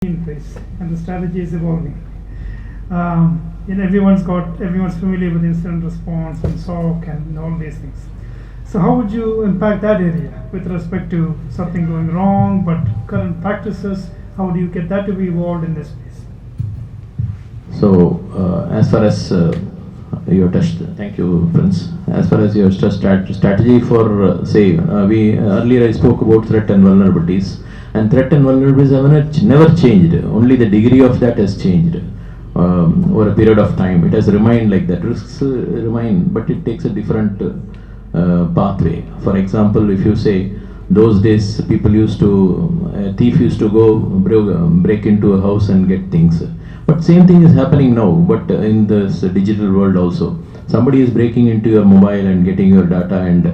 in place, and the strategy is evolving. Everyone's familiar with incident response and SOC and all these things. So how would you impact that area with respect to something going wrong, but current practices? How do you get that to be evolved in this space? So as far as your test, thank you, Prince. As far as your strategy for we earlier I spoke about threat and vulnerabilities, and threat and vulnerabilities have never changed. Only the degree of that has changed over a period of time. It has remained like that. Risks remain, but it takes a different pathway. For example, if you say those days a thief used to go break into a house and get things. But same thing is happening now, but in this digital world also. Somebody is breaking into your mobile and getting your data and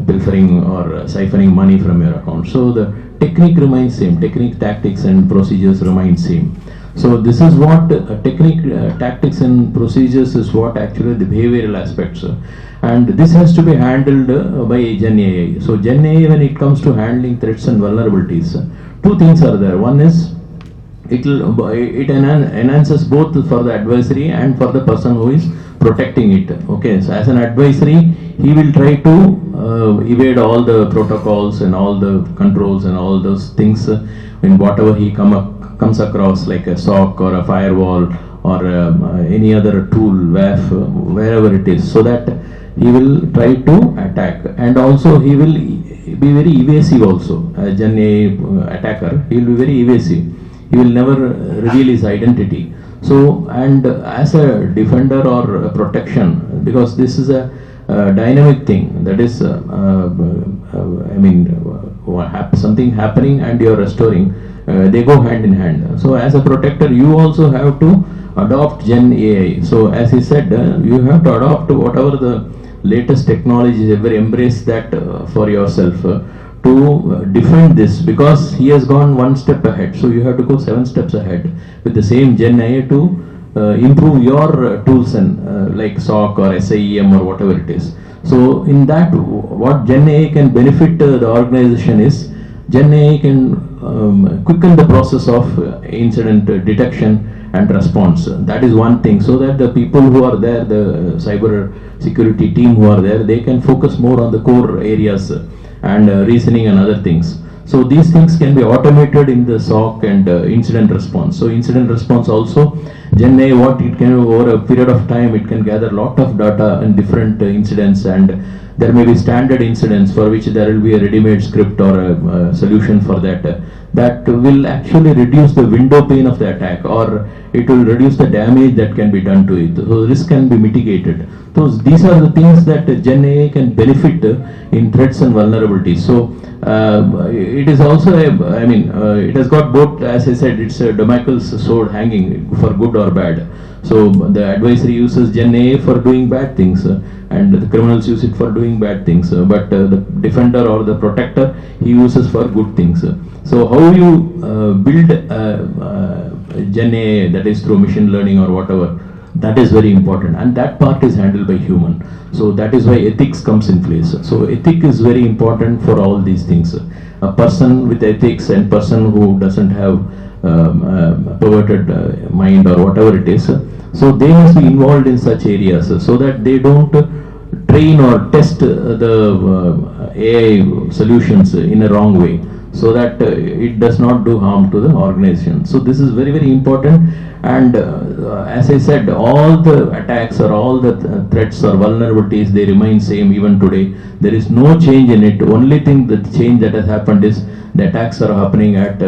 pilfering or siphoning money from your account. So the technique remains same. Technique, tactics and procedures remain same. So this is what technique, tactics and procedures is what actually the behavioral aspects. And this has to be handled by GenAI. So GenAI, when it comes to handling threats and vulnerabilities, two things are there. One is it enhances both for the adversary and for the person who is protecting it. Okay, so as an adversary, he will try to evade all the protocols and all the controls and all those things in whatever he comes across, like a SOC or a firewall or any other tool, WAF, wherever it is, so that he will try to attack, and also he will be very evasive also. A GenAI attacker, he will be very evasive. He will never reveal his identity. So, and as a defender or a protection, because this is a dynamic thing, that is, something happening and you are restoring, they go hand in hand. So, as a protector, you also have to adopt GenAI. So, as he said, you have to adopt whatever the latest technology, embrace that for yourself. To defend this, because he has gone one step ahead, so you have to go 7 steps ahead with the same GenAI to improve your tools and like SOC or SIEM or whatever it is. So in that, what GenAI can benefit the organization is GenAI can quicken the process of incident detection and response. That is one thing, so that the people who are there, the cyber security team who are there, they can focus more on the core areas and reasoning and other things. So these things can be automated in the SOC and incident response. So incident response also, GenAI, what it can, over a period of time, it can gather a lot of data and different incidents, and there may be standard incidents for which there will be a ready-made script or a solution for that. That will actually reduce the window pane of the attack, or it will reduce the damage that can be done to it. So risk can be mitigated. So these are the things that GenAI can benefit in threats and vulnerabilities. So it is also it has got both, as I said, it's a Damocles sword hanging for good or bad. So the adversary uses GenAI for doing bad things, and the criminals use it for doing bad things. But the defender or the protector, he uses for good things. So how you build GenAI, that is through machine learning or whatever, that is very important, and that part is handled by human. So that is why ethics comes in place. So ethics is very important for all these things. A person with ethics and person who doesn't have perverted mind or whatever it is, so they must be involved in such areas so that they don't train or test the AI solutions in a wrong way, so that it does not do harm to the organization. So this is very, very important. And as I said, all the attacks or all the threats or vulnerabilities, they remain same even today. There is no change in it. Only thing, the change that has happened is the attacks are happening at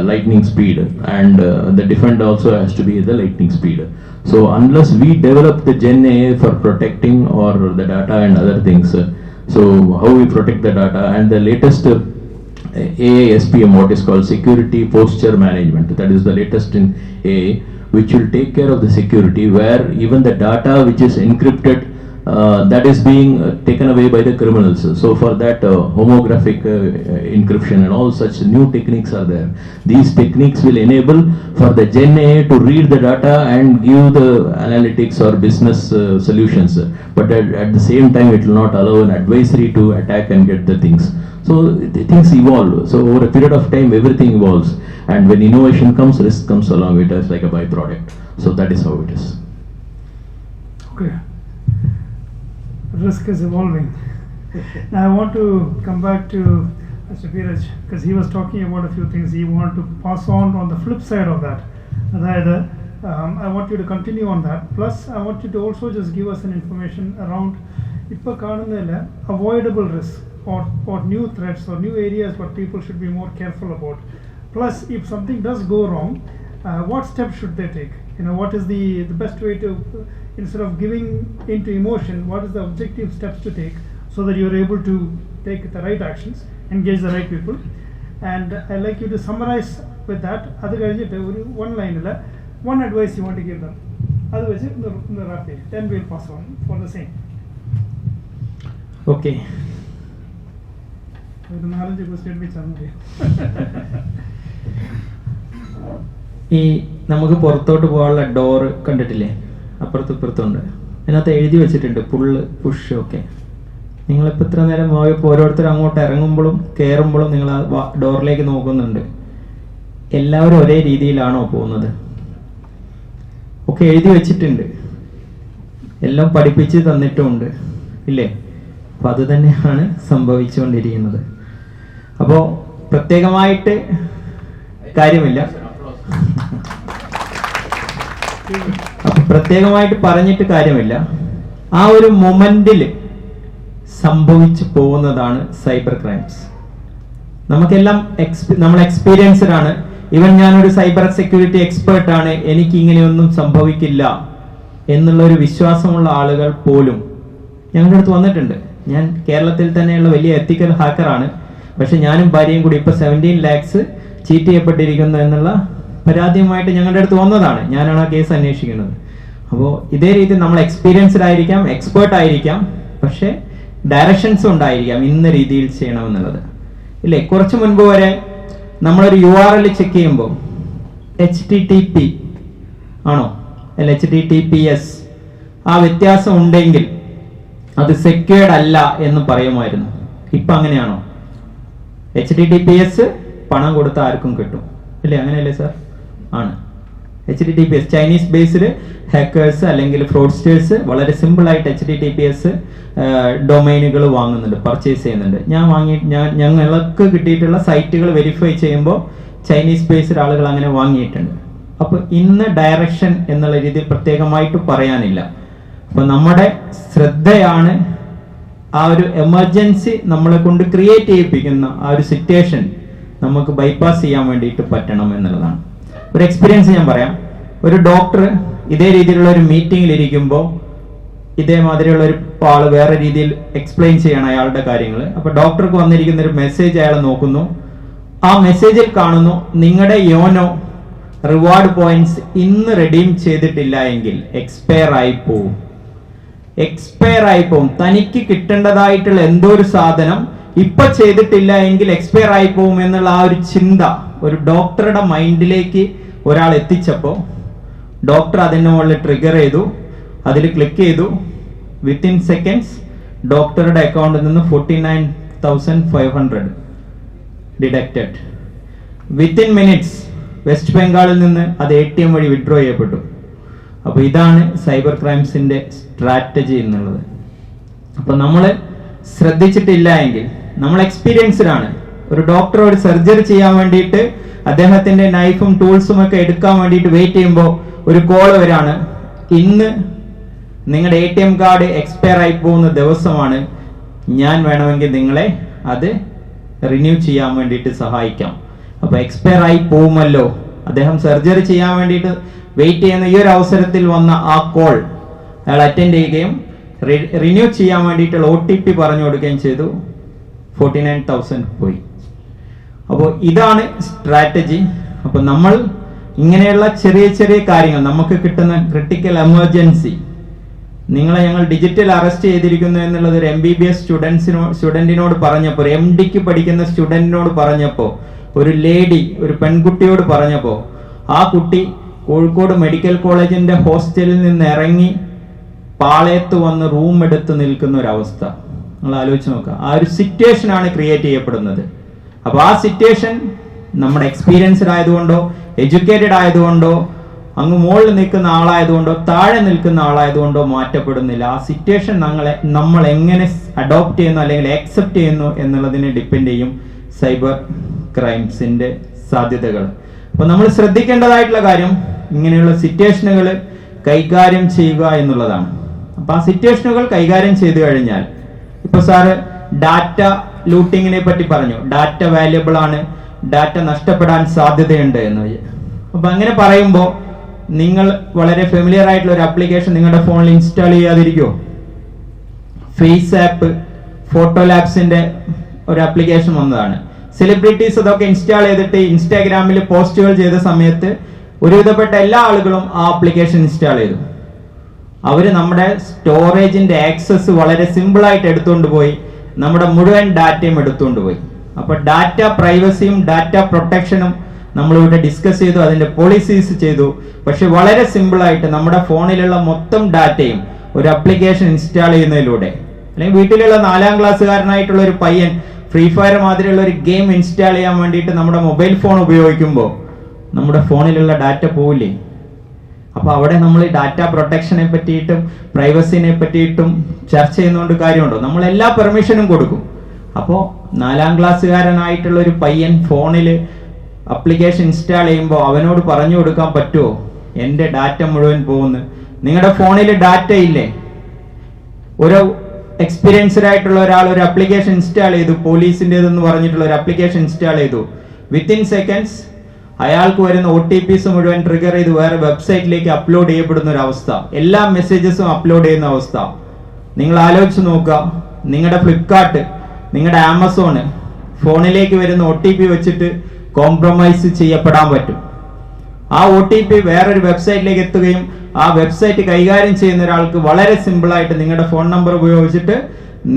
lightning speed, and the defender also has to be the lightning speed. So unless we develop the GenAI for protecting or the data and other things, so how we protect the data, and the latest AI SPM, what is called security posture management, that is the latest in AI, which will take care of the security, where even the data which is encrypted, that is being taken away by the criminals. So for that, homographic encryption and all such new techniques are there. These techniques will enable for the GenAI to read the data and give the analytics or business solutions, but at the same time it will not allow an adversary to attack and get the things. So things evolve. So over a period of time, everything evolves. And when innovation comes, risk comes along with it as like a byproduct. So that is how it is. Okay. Risk is evolving. Now I want to come back to Mr. Biraj, because he was talking about a few things he wanted to pass on the flip side of that. I want you to continue on that. Plus, I want you to also just give us an information around avoidable risks or new threats or new areas what people should be more careful about. Plus, if something does go wrong, what steps should they take? What is the best way to, instead of giving into emotion, what is the objective steps to take so that you're able to take the right actions, engage the right people? And I'd like you to summarize with that. One line, one advice you want to give them. Otherwise, then we'll pass on for the same. Okay. ഈ നമുക്ക് പുറത്തോട്ട് പോകാനുള്ള door കണ്ടിട്ടില്ലേ, അപ്പുറത്തും ഇപ്പുറത്തുണ്ട്. അതിനകത്ത് എഴുതി വെച്ചിട്ടുണ്ട് പുള്ള് push ഒക്കെ. നിങ്ങളിപ്പോൾ ഇത്ര നേരം പോയപ്പോൾ ഓരോരുത്തർ അങ്ങോട്ട് ഇറങ്ങുമ്പോഴും കയറുമ്പോഴും നിങ്ങൾ ആ ഡോറിലേക്ക് നോക്കുന്നുണ്ട്. എല്ലാവരും ഒരേ രീതിയിലാണോ പോകുന്നത്? ഒക്കെ എഴുതി വെച്ചിട്ടുണ്ട്, എല്ലാം പഠിപ്പിച്ച് തന്നിട്ടുമുണ്ട്, ഇല്ലേ? അപ്പം അത് തന്നെയാണ് സംഭവിച്ചുകൊണ്ടിരിക്കുന്നത്. അപ്പോൾ പ്രത്യേകമായിട്ട് കാര്യമില്ല, പ്രത്യേകമായിട്ട് പറഞ്ഞിട്ട് കാര്യമില്ല. ആ ഒരു മൊമെന്റിൽ സംഭവിച്ചു പോകുന്നതാണ് സൈബർ ക്രൈംസ്. നമുക്കെല്ലാം നമ്മൾ എക്സ്പീരിയൻസ്ഡ് ആണ്. ഈവൻ ഞാനൊരു സൈബർ സെക്യൂരിറ്റി എക്സ്പേർട്ട് ആണ്, എനിക്ക് ഇങ്ങനെയൊന്നും സംഭവിക്കില്ല എന്നുള്ള ഒരു വിശ്വാസമുള്ള ആളുകൾ പോലും ഞങ്ങളുടെ അടുത്ത് വന്നിട്ടുണ്ട്. ഞാൻ കേരളത്തിൽ തന്നെയുള്ള വലിയ എത്തിക്കൽ ഹാക്കറാണ്, പക്ഷെ ഞാനും ഭാര്യയും കൂടി ഇപ്പോൾ 17 lakhs ചീറ്റ് ചെയ്യപ്പെട്ടിരിക്കുന്നു എന്നുള്ള പരാതിയുമായിട്ട് ഞങ്ങളുടെ അടുത്ത് വന്നതാണ്. ഞാനാണ് ആ കേസ് അന്വേഷിക്കുന്നത്. അപ്പോൾ ഇതേ രീതി നമ്മൾ എക്സ്പീരിയൻസ്ഡ് ആയിരിക്കാം, എക്സ്പേർട്ട് ആയിരിക്കാം, പക്ഷേ ഡയറക്ഷൻസും ഉണ്ടായിരിക്കാം ഇന്ന രീതിയിൽ ചെയ്യണമെന്നുള്ളത്, ഇല്ലേ? കുറച്ച് മുൻപ് വരെ നമ്മളൊരു URL ചെക്ക് ചെയ്യുമ്പോൾ HTTP ആണോ അല്ല HTTPS ആ വ്യത്യാസം ഉണ്ടെങ്കിൽ അത് സെക്യൂർഡ് അല്ല എന്ന് പറയുമായിരുന്നു. ഇപ്പം അങ്ങനെയാണോ? HTTPS പണം കൊടുത്ത ആർക്കും കിട്ടും, ഇല്ലേ? അങ്ങനെയല്ലേ സാർ? ആണ്. HTTPS ചൈനീസ് ബേസ്ഡ് ഹാക്കേഴ്സ് അല്ലെങ്കിൽ ഫ്രോഡ്സ്റ്റേഴ്സ് വളരെ സിമ്പിൾ ആയിട്ട് HTTPS ഡൊമൈനുകൾ വാങ്ങുന്നുണ്ട്, പർച്ചേസ് ചെയ്യുന്നുണ്ട്. ഞങ്ങൾക്ക് കിട്ടിയിട്ടുള്ള സൈറ്റുകൾ വെരിഫൈ ചെയ്യുമ്പോൾ ചൈനീസ് ബേസ്ഡ് ആളുകൾ അങ്ങനെ വാങ്ങിയിട്ടുണ്ട്. അപ്പോൾ ഇന്ന് ഡയറക്ഷൻ എന്നുള്ള രീതിയിൽ പ്രത്യേകമായിട്ട് പറയാനില്ല. അപ്പോൾ നമ്മുടെ ശ്രദ്ധയാണ് ആ ഒരു എമർജൻസി നമ്മളെ കൊണ്ട് ക്രിയേറ്റ് ചെയ്യിപ്പിക്കുന്ന ആ ഒരു സിറ്റുവേഷൻ നമുക്ക് ബൈപ്പാസ് ചെയ്യാൻ വേണ്ടിയിട്ട് പറ്റണം എന്നുള്ളതാണ്. ഒരു എക്സ്പീരിയൻസ് ഞാൻ പറയാം. ഒരു ഡോക്ടർ ഇതേ രീതിയിലുള്ള ഒരു മീറ്റിംഗിൽ ഇരിക്കുമ്പോൾ ഇതേമാതിരിയുള്ള ഒരു ആള് വേറെ രീതിയിൽ എക്സ്പ്ലെയിൻ ചെയ്യണം അയാളുടെ കാര്യങ്ങൾ. അപ്പൊ ഡോക്ടർക്ക് വന്നിരിക്കുന്ന ഒരു മെസ്സേജ് അയാൾ നോക്കുന്നു. ആ മെസ്സേജിൽ കാണുന്നു, നിങ്ങളുടെ യോനോ റിവാർഡ് പോയിന്റ്സ് ഇന്ന് റെഡീം ചെയ്തിട്ടില്ല എങ്കിൽ എക്സ്പയർ ആയി പോവും. എക്സ്പയർ ആയി പോവും. തനിക്ക് കിട്ടേണ്ടതായിട്ടുള്ള എന്തോ ഒരു സാധനം ഇപ്പൊ ചെയ്തിട്ടില്ല എങ്കിൽ എക്സ്പയർ ആയി പോവും എന്നുള്ള ആ ഒരു ചിന്ത ഒരു ഡോക്ടറുടെ മൈൻഡിലേക്ക് ഒരാൾ എത്തിച്ചപ്പോൾ ഡോക്ടർ അതിൻ്റെ മുകളിൽ ട്രിഗർ ചെയ്തു, അതിൽ ക്ലിക്ക് ചെയ്തു. വിത്തിൻ സെക്കൻഡ്സ് ഡോക്ടറുടെ അക്കൗണ്ടിൽ നിന്ന് 49,500 ഡിഡക്റ്റഡ്. വിത്തിൻ മിനിറ്റ്സ് വെസ്റ്റ് ബംഗാളിൽ നിന്ന് അത് ATM വഴി വിഡ്രോ ചെയ്യപ്പെട്ടു. അപ്പോൾ ഇതാണ് സൈബർ ക്രൈംസിന്റെ സ്ട്രാറ്റജി എന്നുള്ളത്. അപ്പോൾ നമ്മൾ ശ്രദ്ധിച്ചിട്ടില്ല എങ്കിൽ, നമ്മൾ എക്സ്പീരിയൻസ്ഡ് ആണ്. ഒരു ഡോക്ടർ ഒരു സർജറി ചെയ്യാൻ വേണ്ടിയിട്ട് അദ്ദേഹത്തിന്റെ നൈഫും ടൂൾസും ഒക്കെ എടുക്കാൻ വേണ്ടിയിട്ട് വെയിറ്റ് ചെയ്യുമ്പോൾ ഒരു കോൾ വരാണ്, ഇന്ന് നിങ്ങളുടെ ATM കാർഡ് എക്സ്പയർ ആയി പോകുന്ന ദിവസമാണ്, ഞാൻ വേണമെങ്കിൽ നിങ്ങളെ അത് റിന്യൂ ചെയ്യാൻ വേണ്ടിയിട്ട് സഹായിക്കാം. അപ്പൊ എക്സ്പയർ ആയി പോകുമല്ലോ. അദ്ദേഹം സർജറി ചെയ്യാൻ വേണ്ടിയിട്ട് വെയിറ്റ് ചെയ്യുന്ന ഈ ഒരു അവസരത്തിൽ വന്ന ആ കോൾ അയാൾ അറ്റൻഡ് ചെയ്യുകയും റിന്യൂ ചെയ്യാൻ വേണ്ടിയിട്ടുള്ള OTP പറഞ്ഞു കൊടുക്കുകയും ചെയ്തു. 49,000 പോയി. അപ്പോൾ ഇതാണ് സ്ട്രാറ്റജി. അപ്പോൾ നമ്മൾ ഇങ്ങനെയുള്ള ചെറിയ ചെറിയ കാര്യങ്ങൾ, നമുക്ക് കിട്ടുന്ന ക്രിട്ടിക്കൽ എമർജൻസി, നിങ്ങളെ ഞങ്ങൾ ഡിജിറ്റൽ അറസ്റ്റ് ചെയ്തിരിക്കുന്നു എന്നുള്ളത് ഒരു MBBS സ്റ്റുഡന്റിനോട് പറഞ്ഞപ്പോൾ, MDക്ക് പഠിക്കുന്ന സ്റ്റുഡന്റിനോട് പറഞ്ഞപ്പോൾ, ഒരു ലേഡി ഒരു പെൺകുട്ടിയോട് പറഞ്ഞപ്പോൾ, ആ കുട്ടി കോഴിക്കോട് മെഡിക്കൽ കോളേജിന്റെ ഹോസ്റ്റലിൽ നിന്ന് ഇറങ്ങി പാളയത്ത് വന്ന് റൂം എടുത്ത് നിൽക്കുന്ന ഒരവസ്ഥ. നിങ്ങൾ ആലോചിച്ച് നോക്കുക. ആ ഒരു സിറ്റുവേഷൻ ആണ് ക്രിയേറ്റ് ചെയ്യപ്പെടുന്നത്. അപ്പോൾ ആ സിറ്റുവേഷൻ നമ്മുടെ എക്സ്പീരിയൻസ്ഡ് ആയതുകൊണ്ടോ എഡ്യൂക്കേറ്റഡ് ആയതുകൊണ്ടോ അങ്ങ് മുകളിൽ നിൽക്കുന്ന ആളായതുകൊണ്ടോ താഴെ നിൽക്കുന്ന ആളായതുകൊണ്ടോ മാറ്റപ്പെടുന്നില്ല. ആ സിറ്റുവേഷൻ നമ്മൾ എങ്ങനെ അഡോപ്റ്റ് ചെയ്യുന്നു അല്ലെങ്കിൽ ആക്സെപ്റ്റ് ചെയ്യുന്നു എന്നുള്ളതിനെ ഡിപ്പെൻഡ് ചെയ്യും സൈബർ ക്രൈംസിന്റെ സാധ്യതകൾ. അപ്പോൾ നമ്മൾ ശ്രദ്ധിക്കേണ്ടതായിട്ടുള്ള കാര്യം ഇങ്ങനെയുള്ള സിറ്റുവേഷനുകൾ കൈകാര്യം ചെയ്യുക എന്നുള്ളതാണ്. അപ്പോൾ ആ സിറ്റുവേഷനുകൾ കൈകാര്യം ചെയ്തു കഴിഞ്ഞാൽ, ഇപ്പൊ സാറ് ഡാറ്റ ലൂട്ടിങ്ങിനെ പറ്റി പറഞ്ഞു, ഡാറ്റ വാല്യബിൾ ആണ്, ഡാറ്റ നഷ്ടപ്പെടാൻ സാധ്യതയുണ്ട് എന്ന്. അപ്പൊ അങ്ങനെ പറയുമ്പോൾ നിങ്ങൾ വളരെ ഫെമിലിയർ ആയിട്ടുള്ള ഒരു ആപ്ലിക്കേഷൻ നിങ്ങളുടെ ഫോണിൽ ഇൻസ്റ്റാൾ ചെയ്യാതിരിക്കുമോ? ഫേസ് ആപ്പ്, ഫോട്ടോ ലാബ്സിന്റെ ഒരു ആപ്ലിക്കേഷൻ വന്നതാണ്. സെലിബ്രിറ്റീസ് അതൊക്കെ ഇൻസ്റ്റാൾ ചെയ്തിട്ട് ഇൻസ്റ്റാഗ്രാമിൽ പോസ്റ്റുകൾ ചെയ്ത സമയത്ത് ഒരുവിധപ്പെട്ട എല്ലാ ആളുകളും ആ ആപ്ലിക്കേഷൻ ഇൻസ്റ്റാൾ ചെയ്തു. അവര് നമ്മുടെ സ്റ്റോറേജിന്റെ ആക്സസ് വളരെ സിമ്പിൾ ആയിട്ട് എടുത്തുകൊണ്ട് പോയി, നമ്മുടെ മുഴുവൻ ഡാറ്റയും എടുത്തുകൊണ്ട് പോയി. അപ്പൊ ഡാറ്റ പ്രൈവസിയും ഡാറ്റ പ്രൊട്ടക്ഷനും നമ്മളിവിടെ ഡിസ്കസ് ചെയ്തു, അതിന്റെ പോളിസീസ് ചെയ്തു. പക്ഷെ വളരെ സിമ്പിൾ ആയിട്ട് നമ്മുടെ ഫോണിലുള്ള മൊത്തം ഡാറ്റയും ഒരു ആപ്ലിക്കേഷൻ ഇൻസ്റ്റാൾ ചെയ്യുന്നതിലൂടെ, അല്ലെങ്കിൽ വീട്ടിലുള്ള 4ാം ക്ലാസ്സുകാരനായിട്ടുള്ള ഒരു പയ്യൻ ഫ്രീ ഫയർ മാതിരിയുള്ള ഒരു ഗെയിം ഇൻസ്റ്റാൾ ചെയ്യാൻ വേണ്ടിയിട്ട് നമ്മുടെ മൊബൈൽ ഫോൺ ഉപയോഗിക്കുമ്പോൾ നമ്മുടെ ഫോണിലുള്ള ഡാറ്റ പോവില്ലേ? അപ്പൊ അവിടെ നമ്മൾ ഡാറ്റ പ്രൊട്ടക്ഷനെ പറ്റിയിട്ടും പ്രൈവസിനെ പറ്റിയിട്ടും ചർച്ച ചെയ്യുന്നതുകൊണ്ട് കാര്യമുണ്ടോ? നമ്മൾ എല്ലാ പെർമിഷനും കൊടുക്കും. അപ്പോൾ 4ാം ക്ലാസ്സുകാരനായിട്ടുള്ള ഒരു പയ്യൻ ഫോണിൽ ആപ്ലിക്കേഷൻ ഇൻസ്റ്റാൾ ചെയ്യുമ്പോൾ അവനോട് പറഞ്ഞു കൊടുക്കാൻ പറ്റുമോ എൻ്റെ ഡാറ്റ മുഴുവൻ പോകുന്നു? നിങ്ങളുടെ ഫോണിൽ ഡാറ്റ ഇല്ലേ? ഒരു എക്സ്പീരിയൻസ്ഡ് ആയിട്ടുള്ള ഒരാൾ ഒരു ആപ്ലിക്കേഷൻ ഇൻസ്റ്റാൾ ചെയ്തു, പോലീസിൻ്റെതെന്ന് പറഞ്ഞിട്ടുള്ള ഒരു ആപ്ലിക്കേഷൻ ഇൻസ്റ്റാൾ ചെയ്തു. വിത്തിൻ സെക്കൻഡ്സ് അയാൾക്ക് വരുന്ന OTPs മുഴുവൻ ട്രിഗർ ചെയ്ത് വേറെ വെബ്സൈറ്റിലേക്ക് അപ്ലോഡ് ചെയ്യപ്പെടുന്ന ഒരു അവസ്ഥ, എല്ലാ മെസ്സേജസും അപ്ലോഡ് ചെയ്യുന്ന അവസ്ഥ. നിങ്ങൾ ആലോചിച്ച് നോക്കുക, നിങ്ങളുടെ ഫ്ലിപ്കാർട്ട്, നിങ്ങളുടെ ആമസോണ് ഫോണിലേക്ക് വരുന്ന OTP വെച്ചിട്ട് കോംപ്രമൈസ് ചെയ്യപ്പെടാൻ പറ്റും. ആ OTP വേറൊരു വെബ്സൈറ്റിലേക്ക് എത്തുകയും ആ വെബ്സൈറ്റ് കൈകാര്യം ചെയ്യുന്ന ഒരാൾക്ക് വളരെ സിമ്പിൾ ആയിട്ട് നിങ്ങളുടെ ഫോൺ നമ്പർ ഉപയോഗിച്ചിട്ട്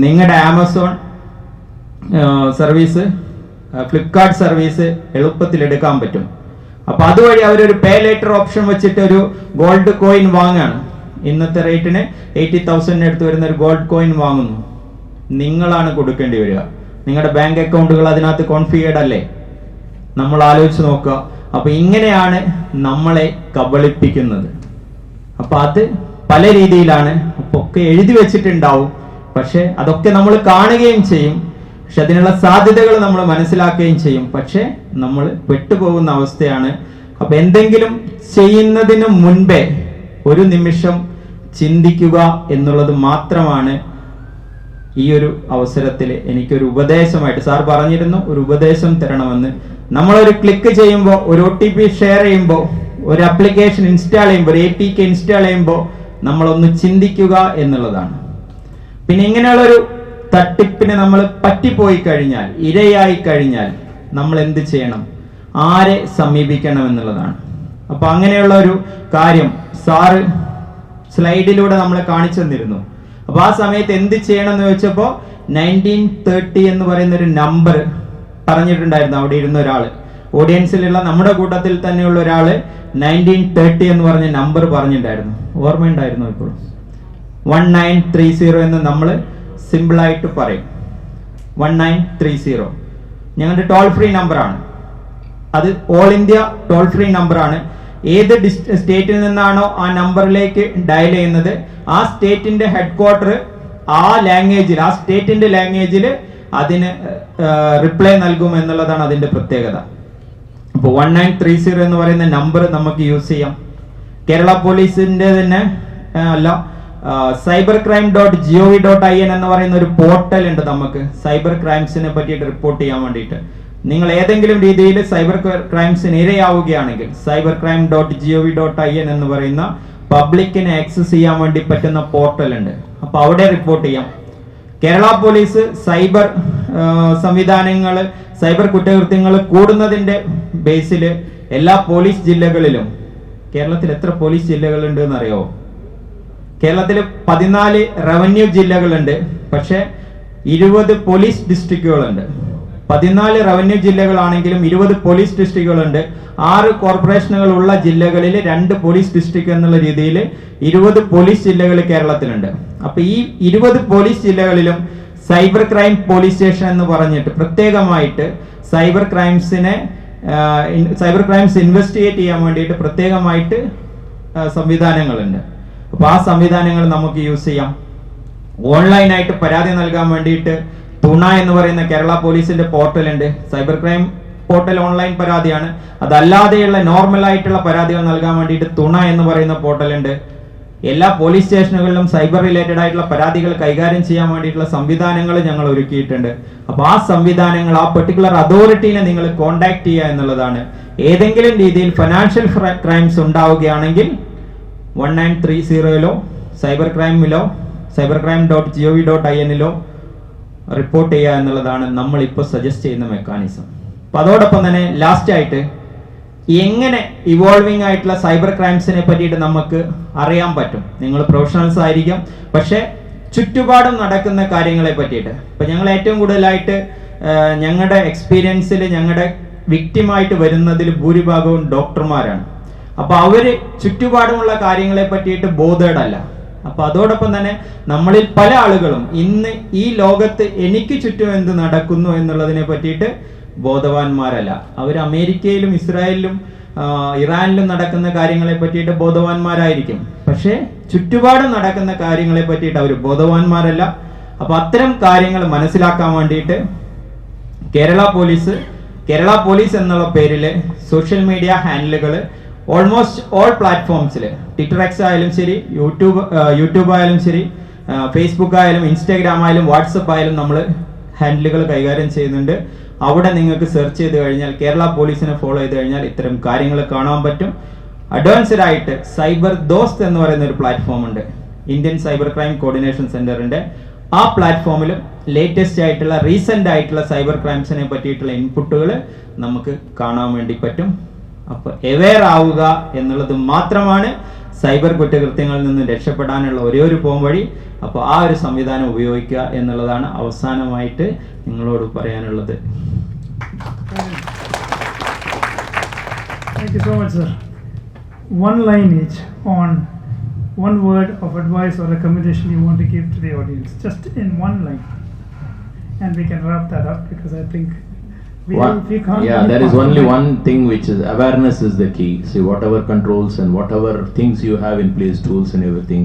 നിങ്ങളുടെ ആമസോൺ സർവീസ്, ഫ്ലിപ്കാർട്ട് സർവീസ് എളുപ്പത്തിൽ എടുക്കാൻ പറ്റും. അപ്പൊ അതുവഴി അവരൊരു പേ ലേറ്റർ ഓപ്ഷൻ വെച്ചിട്ട് ഒരു ഗോൾഡ് കോയിൻ വാങ്ങാണ്. ഇന്നത്തെ റേറ്റിന് 80,000 അടുത്ത് വരുന്ന ഒരു ഗോൾഡ് കോയിൻ വാങ്ങുന്നു. നിങ്ങളാണ് കൊടുക്കേണ്ടി വരിക. നിങ്ങളുടെ ബാങ്ക് അക്കൗണ്ടുകൾ അതിനകത്ത് കോൺഫിഗേർഡ് അല്ലേ? നമ്മൾ ആലോചിച്ച് നോക്കുക. അപ്പൊ ഇങ്ങനെയാണ് നമ്മളെ കബളിപ്പിക്കുന്നത്. അപ്പൊ അത് പല രീതിയിലാണ്. അപ്പൊ ഒക്കെ എഴുതി വെച്ചിട്ടുണ്ടാവും, പക്ഷെ അതൊക്കെ നമ്മൾ കാണുകയും ചെയ്യും, പക്ഷെ അതിനുള്ള സാധ്യതകൾ നമ്മൾ മനസ്സിലാക്കുകയും ചെയ്യും, പക്ഷെ നമ്മൾ പെട്ടുപോകുന്ന അവസ്ഥയാണ്. അപ്പൊ എന്തെങ്കിലും ചെയ്യുന്നതിന് മുൻപേ ഒരു നിമിഷം ചിന്തിക്കുക എന്നുള്ളത് മാത്രമാണ് ഈ ഒരു അവസരത്തിൽ എനിക്കൊരു ഉപദേശമായിട്ട്. സാർ പറഞ്ഞിരുന്നു ഒരു ഉപദേശം തരണമെന്ന്. നമ്മളൊരു ക്ലിക്ക് ചെയ്യുമ്പോൾ, ഒരു OTP ഷെയർ ചെയ്യുമ്പോൾ, ഒരു ആപ്ലിക്കേഷൻ ഇൻസ്റ്റാൾ ചെയ്യുമ്പോൾ, ഒരു APK ഇൻസ്റ്റാൾ ചെയ്യുമ്പോൾ നമ്മളൊന്ന് ചിന്തിക്കുക എന്നുള്ളതാണ്. പിന്നെ ഇങ്ങനെയുള്ളൊരു തട്ടിപ്പിന് നമ്മൾ പറ്റിപ്പോയി കഴിഞ്ഞാൽ, ഇരയായി കഴിഞ്ഞാൽ നമ്മൾ എന്ത് ചെയ്യണം, ആരെ സമീപിക്കണം എന്നുള്ളതാണ്. അപ്പൊ അങ്ങനെയുള്ള ഒരു കാര്യം സാറ് സ്ലൈഡിലൂടെ നമ്മളെ കാണിച്ചു തന്നിരുന്നു. അപ്പൊ ആ സമയത്ത് എന്ത് ചെയ്യണം എന്ന് ചോദിച്ചപ്പോ 1930 എന്ന് പറയുന്ന ഒരു നമ്പർ പറഞ്ഞിട്ടുണ്ടായിരുന്നു. അവിടെ ഇരുന്ന ഒരാള്, ഓഡിയൻസിലുള്ള നമ്മുടെ കൂട്ടത്തിൽ തന്നെയുള്ള ഒരാള് 1930 എന്ന് പറഞ്ഞ നമ്പർ പറഞ്ഞിട്ടുണ്ടായിരുന്നു. ഓർമ്മയുണ്ടായിരുന്നു? ഇപ്പോൾ 1930 എന്ന് നമ്മൾ സിമ്പിൾ ആയിട്ട് പറയും. 1930 ഞങ്ങളുടെ ടോൾ ഫ്രീ നമ്പറാണ്. അത് ഓൾ ഇന്ത്യ ടോൾ ഫ്രീ നമ്പറാണ്. ഏത് സ്റ്റേറ്റിൽ നിന്നാണോ ആ നമ്പറിലേക്ക് ഡയൽ ചെയ്യുന്നത്, ആ സ്റ്റേറ്റിന്റെ ഹെഡ്ക്വാർട്ടർ ആ ലാംഗ്വേജിൽ, ആ സ്റ്റേറ്റിന്റെ ലാംഗ്വേജിൽ അതിന് റിപ്ലൈ നൽകും എന്നുള്ളതാണ് അതിന്റെ പ്രത്യേകത. അപ്പോൾ 1930 എന്ന് പറയുന്ന നമ്പർ നമുക്ക് യൂസ് ചെയ്യാം. കേരള പോലീസിന്റെ തന്നെ അല്ല, cybercrime.gov.in എന്ന് പറയുന്ന ഒരു പോർട്ടൽ ഉണ്ട് നമുക്ക് സൈബർ ക്രൈംസിനെ പറ്റിയിട്ട് റിപ്പോർട്ട് ചെയ്യാൻ വേണ്ടിയിട്ട്. നിങ്ങൾ ഏതെങ്കിലും രീതിയിൽ സൈബർ ക്രൈംസിന് ഇരയാവുകയാണെങ്കിൽ cybercrime.gov.in എന്ന് പറയുന്ന പബ്ലിക്കിനെ ആക്സസ് ചെയ്യാൻ വേണ്ടി പറ്റുന്ന പോർട്ടൽ ഉണ്ട്. അപ്പൊ അവിടെ റിപ്പോർട്ട് ചെയ്യാം. കേരള പോലീസ് സൈബർ സംവിധാനങ്ങൾ, സൈബർ കുറ്റകൃത്യങ്ങൾ കൂടുന്നതിന്റെ ബേസിൽ എല്ലാ പോലീസ് ജില്ലകളിലും, കേരളത്തിൽ എത്ര പോലീസ് ജില്ലകളുണ്ട് എന്ന് അറിയാവോ? കേരളത്തിൽ 14 റവന്യൂ ജില്ലകളുണ്ട്, പക്ഷെ 20 പോലീസ് ഡിസ്ട്രിക്റ്റുകളുണ്ട്. 14 റവന്യൂ ജില്ലകളാണെങ്കിലും 20 പോലീസ് ഡിസ്ട്രിക്റ്റുകളുണ്ട്. 6 കോർപ്പറേഷനുകൾ ഉള്ള ജില്ലകളിൽ 2 പോലീസ് ഡിസ്ട്രിക്ട് എന്നുള്ള രീതിയിൽ 20 പോലീസ് ജില്ലകൾ കേരളത്തിലുണ്ട്. അപ്പൊ ഈ 20 പോലീസ് ജില്ലകളിലും സൈബർ ക്രൈം പോലീസ് സ്റ്റേഷൻ എന്ന് പറഞ്ഞിട്ട് പ്രത്യേകമായിട്ട് സൈബർ ക്രൈംസ് ഇൻവെസ്റ്റിഗേറ്റ് ചെയ്യാൻ വേണ്ടിയിട്ട് പ്രത്യേകമായിട്ട് സംവിധാനങ്ങളുണ്ട്. അപ്പോൾ ആ സംവിധാനങ്ങൾ നമുക്ക് യൂസ് ചെയ്യാം. ഓൺലൈനായിട്ട് പരാതി നൽകാൻ വേണ്ടിയിട്ട് തുണ എന്ന് പറയുന്ന കേരള പോലീസിന്റെ പോർട്ടലുണ്ട്. സൈബർ ക്രൈം പോർട്ടൽ ഓൺലൈൻ പരാതിയാണ്. അതല്ലാതെയുള്ള നോർമൽ ആയിട്ടുള്ള പരാതികൾ നൽകാൻ വേണ്ടിയിട്ട് തുണ എന്ന് പറയുന്ന പോർട്ടലുണ്ട്. എല്ലാ പോലീസ് സ്റ്റേഷനുകളിലും സൈബർ റിലേറ്റഡ് ആയിട്ടുള്ള പരാതികൾ കൈകാര്യം ചെയ്യാൻ വേണ്ടിയിട്ടുള്ള സംവിധാനങ്ങൾ ഞങ്ങൾ ഒരുക്കിയിട്ടുണ്ട്. അപ്പോൾ ആ സംവിധാനങ്ങൾ, ആ പെർട്ടിക്കുലർ അതോറിറ്റീനെ നിങ്ങൾ കോൺടാക്ട് ചെയ്യുക എന്നുള്ളതാണ്. ഏതെങ്കിലും രീതിയിൽ ഫിനാൻഷ്യൽ ക്രൈംസ് ഉണ്ടാവുകയാണെങ്കിൽ 1930 സൈബർ ക്രൈമിലോ cybercrime.gov.in റിപ്പോർട്ട് ചെയ്യുക എന്നുള്ളതാണ് നമ്മൾ ഇപ്പോൾ സജസ്റ്റ് ചെയ്യുന്ന മെക്കാനിസം. അപ്പൊ അതോടൊപ്പം തന്നെ ലാസ്റ്റ് ആയിട്ട് എങ്ങനെ ഇവോൾവിംഗ് ആയിട്ടുള്ള സൈബർ ക്രൈംസിനെ പറ്റിയിട്ട് നമുക്ക് അറിയാൻ പറ്റും. നിങ്ങൾ പ്രൊഫഷണൽസ് ആയിരിക്കും, പക്ഷെ ചുറ്റുപാടും നടക്കുന്ന കാര്യങ്ങളെ പറ്റിയിട്ട്. ഇപ്പൊ ഞങ്ങൾ ഏറ്റവും കൂടുതലായിട്ട് ഞങ്ങളുടെ എക്സ്പീരിയൻസിൽ ഞങ്ങളുടെ വിക്ടിമായിട്ട് വരുന്നതിൽ ഭൂരിഭാഗവും ഡോക്ടർമാരാണ്. അപ്പൊ അവര് ചുറ്റുപാടുമുള്ള കാര്യങ്ങളെ പറ്റിയിട്ട് ബോധേഡ് അല്ല. അപ്പൊ അതോടൊപ്പം തന്നെ നമ്മളിൽ പല ആളുകളും ഇന്ന് ഈ ലോകത്ത് എനിക്ക് ചുറ്റും എന്ത് നടക്കുന്നു എന്നുള്ളതിനെ പറ്റിയിട്ട് ബോധവാന്മാരല്ല. അവർ അമേരിക്കയിലും ഇസ്രായേലിലും ഇറാനിലും നടക്കുന്ന കാര്യങ്ങളെ പറ്റിയിട്ട് ബോധവാന്മാരായിരിക്കും, പക്ഷേ ചുറ്റുപാടും നടക്കുന്ന കാര്യങ്ങളെ പറ്റിയിട്ട് അവർ ബോധവാന്മാരല്ല. അപ്പൊ അത്തരം കാര്യങ്ങൾ മനസ്സിലാക്കാൻ വേണ്ടിയിട്ട് കേരള പോലീസ് എന്നുള്ള പേരില് സോഷ്യൽ മീഡിയ ഹാൻഡിലുകൾ ഓൾമോസ്റ്റ് ഓൾ പ്ലാറ്റ്ഫോംസിൽ, ട്വിറ്റർ എക്സ് ആയാലും ശരി, യൂട്യൂബ് ആയാലും ശരി, ഫേസ്ബുക്ക് ആയാലും ഇൻസ്റ്റാഗ്രാം ആയാലും വാട്സപ്പ് ആയാലും നമ്മൾ ഹാൻഡിലുകൾ കൈകാര്യം ചെയ്യുന്നുണ്ട്. അവിടെ നിങ്ങൾക്ക് സെർച്ച് ചെയ്ത് കഴിഞ്ഞാൽ, കേരള പോലീസിനെ ഫോളോ ചെയ്ത് കഴിഞ്ഞാൽ ഇത്തരം കാര്യങ്ങൾ കാണാൻ പറ്റും. അഡ്വാൻസ്ഡ് ആയിട്ട് സൈബർ ദോസ്ത് എന്ന് പറയുന്ന ഒരു പ്ലാറ്റ്ഫോം ഉണ്ട്, ഇന്ത്യൻ സൈബർ ക്രൈം കോർഡിനേഷൻ സെന്ററിന്റെ. ആ പ്ലാറ്റ്ഫോമിലും ലേറ്റസ്റ്റ് ആയിട്ടുള്ള റീസെന്റ് ആയിട്ടുള്ള സൈബർ ക്രൈംസിനെ പറ്റിയിട്ടുള്ള ഇൻപുട്ടുകൾ നമുക്ക് കാണാൻ വേണ്ടി പറ്റും. അപ്പൊ അവെയർ ആവുക എന്നുള്ളത് മാത്രമാണ് സൈബർ കുറ്റകൃത്യങ്ങളിൽ നിന്ന് രക്ഷപ്പെടാനുള്ള ഒരേ ഒരു പോംവഴി. അപ്പോൾ ആ ഒരു സംവിധാനം ഉപയോഗിക്കുക എന്നുള്ളതാണ് അവസാനമായിട്ട് നിങ്ങളോട് പറയാനുള്ളത്. Thank you so much, sir. One line each on one word of advice or recommendation you want to give to the audience, just in one line, and we can wrap that up because I think we can't. Yeah, there is only one thing, which is awareness is the key. See, whatever controls and whatever things you have in place, tools and everything,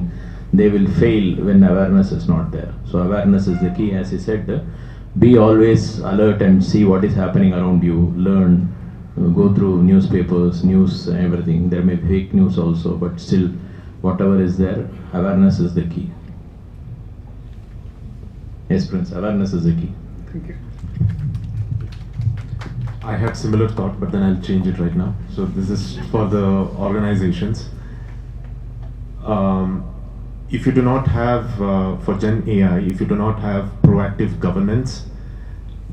they will fail when awareness is not there. So awareness is the key. As he said, be always alert and see what is happening around you. Learn, go through newspapers, news, everything. There may be fake news also, but still, whatever is there, awareness is the key. Yes, Prince, awareness is the key. Thank you. I had similar thought, but then I'll change it right now. So this is for the organizations. If you do not have, for GenAI, if you do not have proactive governance,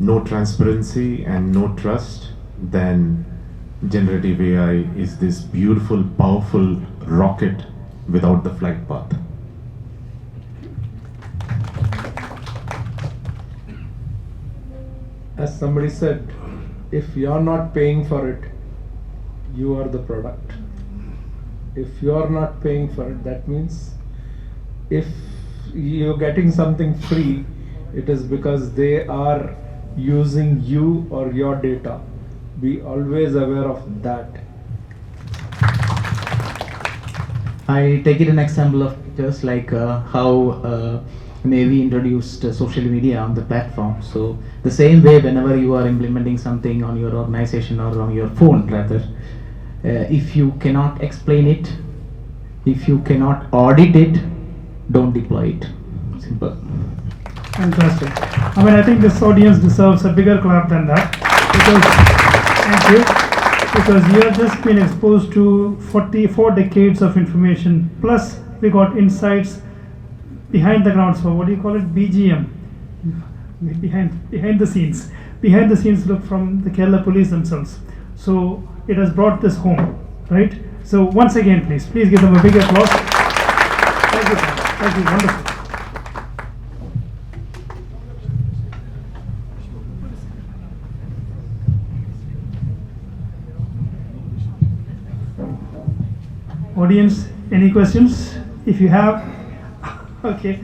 no transparency and no trust, then generative AI is this beautiful, powerful rocket without the flight path. As somebody said, if you're not paying for it, you are the product. If you're not paying for it, that means if you're getting something free, it is because they are using you or your data. Be always aware of that. I take it an example of just like how Navy introduced social media on the platform. So the same way, whenever you are implementing something on your organization or on your phone rather, if you cannot explain it, if you cannot audit it, don't deploy it. Simple. Fantastic. I mean, I think this audience deserves a bigger clap than that, because thank you, because you have just been exposed to 44 decades of information, plus we got insights behind the ground. So what do you call it? BGM, behind the scenes look from the Kerala police themselves. So it has brought this home, right? So once again, please give them a big applause. Thank you, sir. Thank you, wonderful. Audience, any questions? If you have, okay.